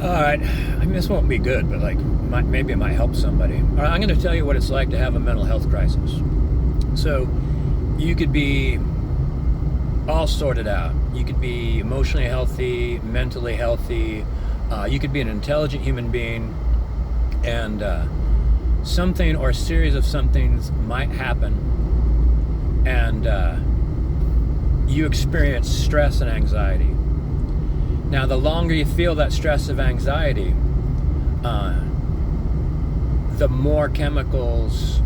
All right, I mean, this won't be good, but maybe it might help somebody. All right, I'm going to tell you what it's like to have a mental health crisis. So, you could be all sorted out. You could be emotionally healthy, mentally healthy. You could be an intelligent human being, and something or a series of somethings might happen, and you experience stress and anxiety. Now, the longer you feel that stress of anxiety, the more chemicals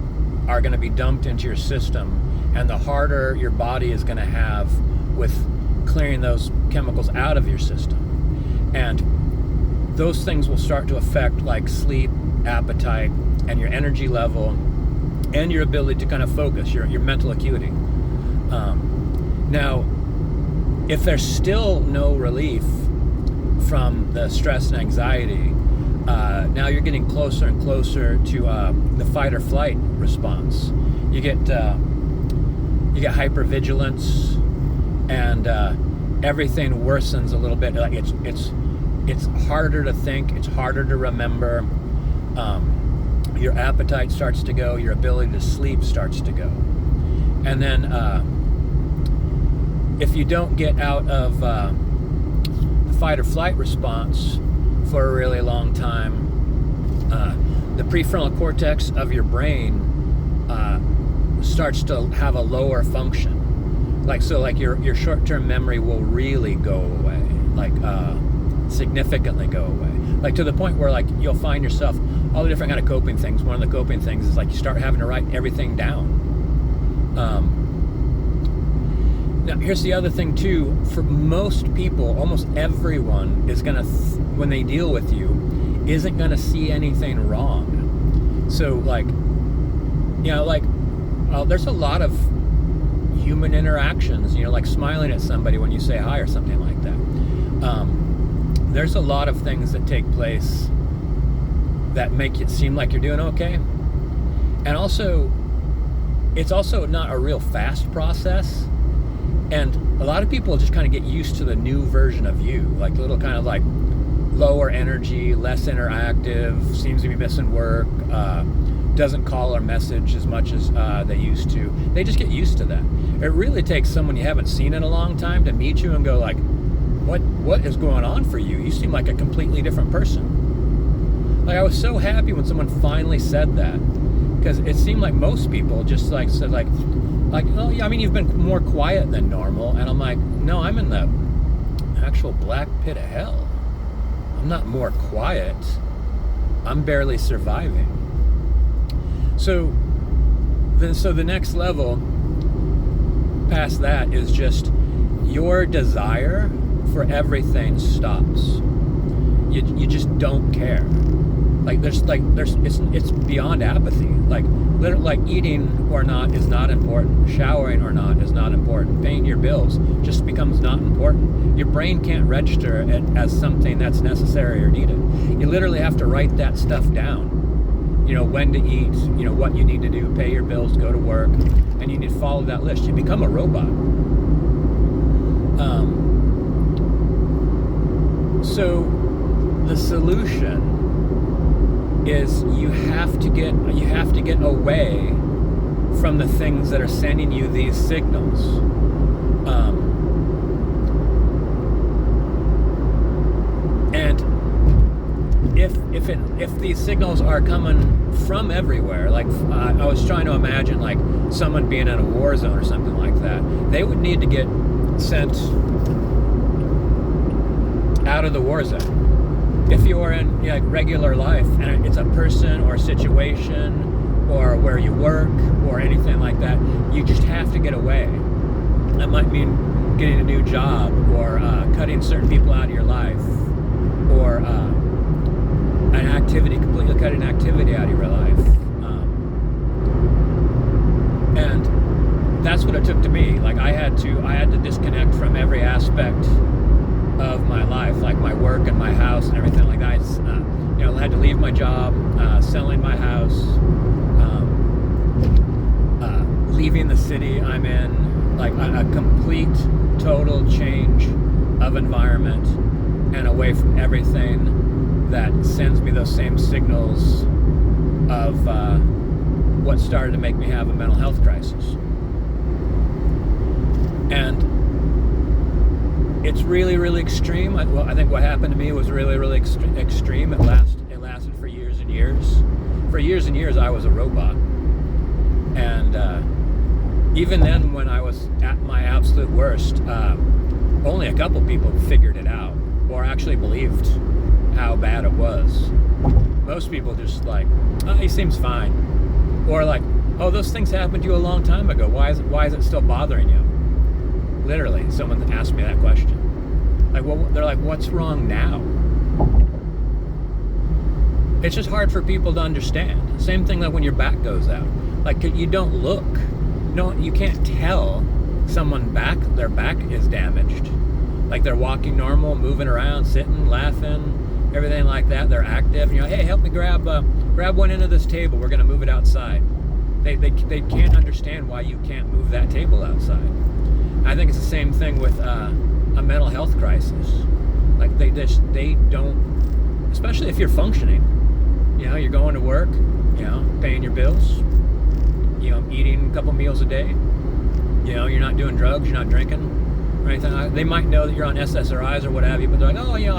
are going to be dumped into your system, and the harder your body is going to have with clearing those chemicals out of your system. And those things will start to affect like sleep, appetite, and your energy level, and your ability to kind of focus, your mental acuity. Now, if there's still no relief from the stress and anxiety, now you're getting closer and closer to the fight or flight response. You get hypervigilance, and everything worsens a little bit. Like it's harder to think, it's harder to remember. Your appetite starts to go, your ability to sleep starts to go, and then if you don't get out of the fight or flight response for a really long time, the prefrontal cortex of your brain starts to have a lower function. Like your short-term memory will really go away, significantly go away. Like to the point where you'll find yourself all the different kind of coping things. One of the coping things is you start having to write everything down. Now, here's the other thing too. For most people, almost everyone is gonna, when they deal with you, isn't gonna see anything wrong. So there's a lot of human interactions, like smiling at somebody when you say hi or something like that. There's a lot of things that take place that make it seem like you're doing okay. And also, it's also not a real fast process. And a lot of people just kind of get used to the new version of you, like little kind of lower energy, less interactive, seems to be missing work, doesn't call or message as much as they used to. They just get used to that. It really takes someone you haven't seen in a long time to meet you and go what is going on for you? You seem like a completely different person. I was so happy when someone finally said that, because it seemed like most people just said oh yeah, I mean, you've been more quiet than normal. And I'm like, no, I'm in the actual black pit of hell. I'm not more quiet. I'm barely surviving. So the next level past that is just your desire for everything stops. You just don't care. It's beyond apathy. Eating or not is not important. Showering or not is not important. Paying your bills just becomes not important. Your brain can't register it as something that's necessary or needed. You literally have to write that stuff down. When to eat, what you need to do, pay your bills, go to work, and you need to follow that list. You become a robot. So the solution is you have to get away from the things that are sending you these signals. And if these signals are coming from everywhere, I was trying to imagine someone being in a war zone or something like that, they would need to get sent out of the war zone. If you're in regular life and it's a person or situation or where you work or anything like that, you just have to get away. That might mean getting a new job or cutting certain people out of your life, or completely cutting activity out of your life. And that's what it took to me. I had to disconnect from every aspect of my life, my work and my house and everything like that. I had to leave my job, selling my house, leaving the city I'm in, a complete, total change of environment and away from everything. that sends me those same signals of what started to make me have a mental health crisis. And it's really, really extreme. I think what happened to me was really, really extreme. It lasted for years and years. For years and years, I was a robot. And even then, when I was at my absolute worst, only a couple people figured it out or actually believed how bad it was. Most people just like, oh, he seems fine. Or like, oh, those things happened to you a long time ago. Why is it still bothering you? Literally, someone asked me that question. Like, well, they're like, what's wrong now? It's just hard for people to understand. Same thing like when your back goes out. Like, you don't look. No, you can't tell their back is damaged. Like, they're walking normal, moving around, sitting, laughing, everything like that. They're active. And you're like, hey, help me grab one end of this table. We're going to move it outside. They can't understand why you can't move that table outside. I think it's the same thing with a mental health crisis. Like, they don't, especially if you're functioning. You know, you're going to work, you know, paying your bills, you know, eating a couple meals a day. You know, you're not doing drugs, you're not drinking or anything. They might know that you're on SSRIs or what have you, but they're like, oh, you know,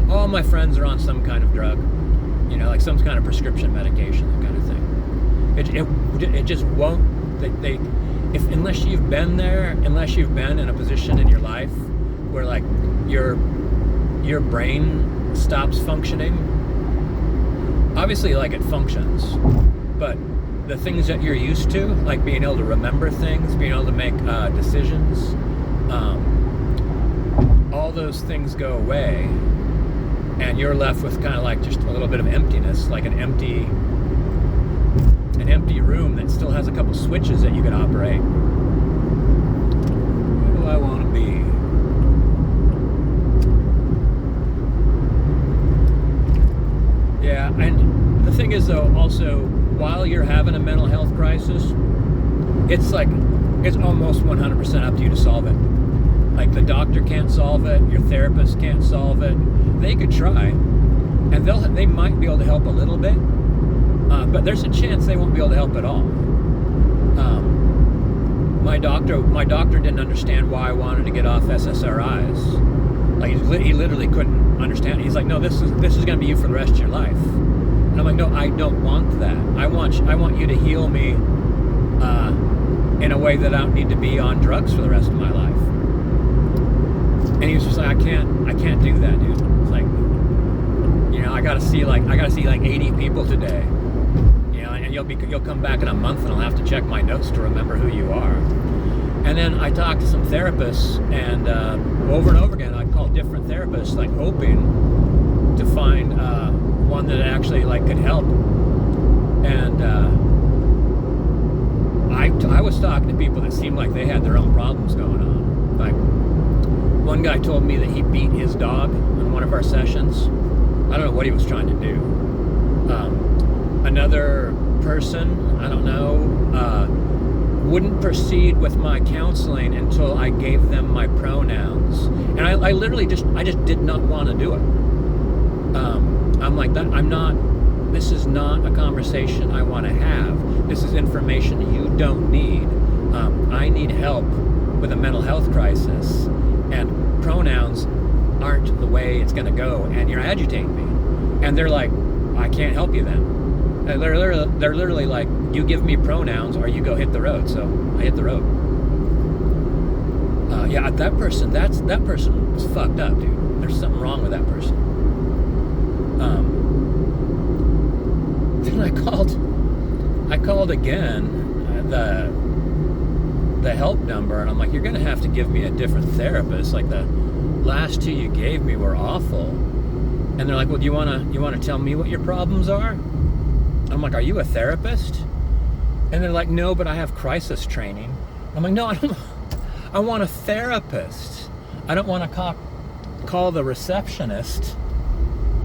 all my friends are on some kind of drug, you know, like some kind of prescription medication, that kind of thing. It just won't. Unless you've been in a position in your life where like your brain stops functioning. Obviously, like, it functions, but the things that you're used to, like being able to remember things, being able to make decisions, all those things go away, and you're left with kind of like just a little bit of emptiness, like an empty room that still has a couple switches that you can operate. Where do I want to be? Yeah, and the thing is, though, also, while you're having a mental health crisis, it's almost 100% up to you to solve it. Like, the doctor can't solve it, your therapist can't solve it. They could try, and they might be able to help a little bit, but there's a chance they won't be able to help at all. My doctor didn't understand why I wanted to get off SSRIs. Like, he literally couldn't understand. He's like, no, this is going to be you for the rest of your life. And I'm like, no, I don't want that. I want you to heal me in a way that I don't need to be on drugs for the rest of my life. And he was just like, I can't do that, dude. It's like, you know, I gotta see like 80 people today. You know, and you'll come back in a month and I'll have to check my notes to remember who you are. And then I talked to some therapists, and over and over again, I called different therapists, like hoping to find one that actually like could help. And I was talking to people that seemed like they had their own problems going on. Like, one guy told me that he beat his dog in one of our sessions. I don't know what he was trying to do. Another person, I don't know, wouldn't proceed with my counseling until I gave them my pronouns. And I literally just did not want to do it. I'm like, this is not a conversation I want to have. This is information you don't need. I need help with a mental health crisis, and pronouns aren't the way it's going to go, and you're agitating me. And they're like, I can't help you then. And they're literally like, you give me pronouns or you go hit the road. So I hit the road. Yeah, that person was fucked up, dude. There's something wrong with that person. Then I called again the help number, and I'm like, you're gonna have to give me a different therapist. Like, the last two you gave me were awful. And they're like, well, do you wanna tell me what your problems are? I'm like, are you a therapist? And they're like, no, but I have crisis training. I'm like, no, I want a therapist. I don't want to call the receptionist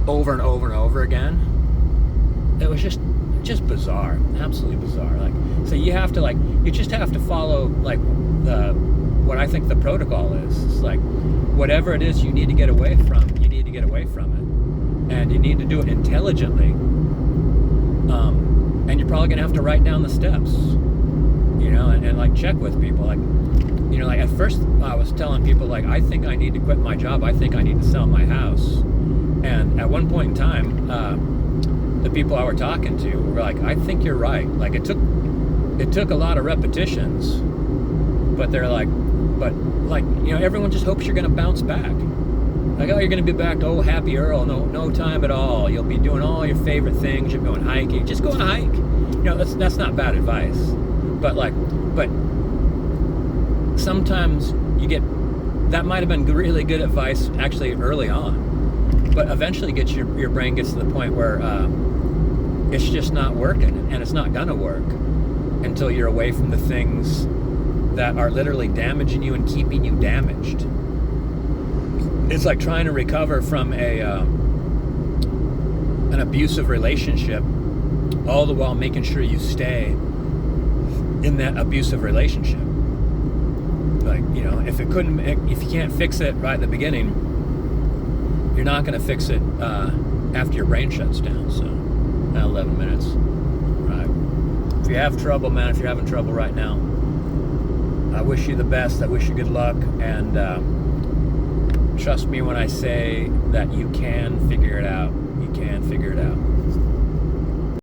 over and over and over again. It was just bizarre, absolutely bizarre. Like, so you just have to follow like what I think the protocol is. It's like, whatever it is you need to get away from, you need to get away from it. and you need to do it intelligently. And you're probably gonna have to write down the steps, and like check with people. Like, like at first I was telling people, like, I think I need to quit my job. I think I need to sell my house. And at one point in time, the people I were talking to were like, I think you're right. Like, it took a lot of repetitions, but they're like, everyone just hopes you're going to bounce back. Like, oh, you're going to be back to happy Earl. No time at all. You'll be doing all your favorite things. You're going hiking. Just go on a hike. That's not bad advice. But sometimes that might have been really good advice actually early on. But eventually your brain gets to the point where it's just not working, and it's not going to work until you're away from the things that are literally damaging you and keeping you damaged. It's like trying to recover from an abusive relationship, all the while making sure you stay in that abusive relationship. Like, if you can't fix it right at the beginning, you're not going to fix it after your brain shuts down. So, now 11 minutes. Right. If you have trouble, man, if you're having trouble right now, I wish you the best. I wish you good luck. And trust me when I say that you can figure it out. You can figure it out.